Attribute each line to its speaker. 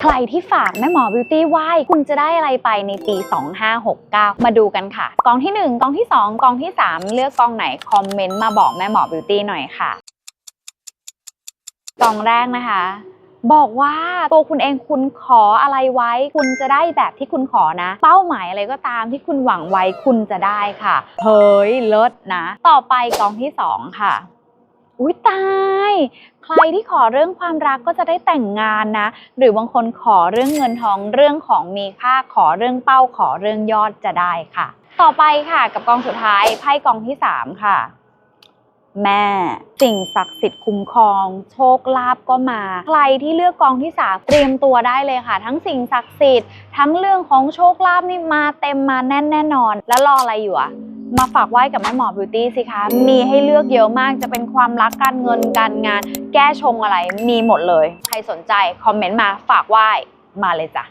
Speaker 1: ใครที่ฝากแม่หมอบิวตี้ไหว้คุณจะได้อะไรไปในปี 2569 มาดูกันค่ะกองที่ 1 กองที่ 2 กองที่ 3 เลือกกองไหนคอมเมนต์มาบอกแม่หมอบิวตี้หน่อยค่ะกองแรกนะคะบอกว่าตัวคุณเองคุณขออะไรไว้คุณจะได้แบบที่คุณขอนะเป้าหมายอะไรก็ตามที่คุณหวังไว้คุณจะได้ค่ะเฮ้ยเลิศนะต่อไปกองที่ 2ค่ะอุ๊ยตายใครที่ขอเรื่องความรักก็จะได้แต่งงานนะหรือบางคนขอเรื่องเงินทองเรื่องของมีค่าขอเรื่องเป้าขอเรื่องยอดจะได้ค่ะต่อไปค่ะกับกองสุดท้ายไพ่กองที่ 3ค่ะแม่สิ่งศักดิ์สิทธิ์คุ้มครองโชคลาภก็มาใครที่เลือกกองที่ 3เตรียมตัวได้เลยค่ะทั้งสิ่งศักดิ์สิทธิ์ทั้งเรื่องของโชคลาภนี่มาเต็มมาแน่นแน่นอนแล้วรออะไรอยู่อะมาฝากไหว้กับแม่หมอบิวตี้สิคะมีให้เลือกเยอะมากจะเป็นความรักการเงินการงานแก้ชงอะไรมีหมดเลยใครสนใจคอมเมนต์มาฝากไหว้มาเลยจ้ะ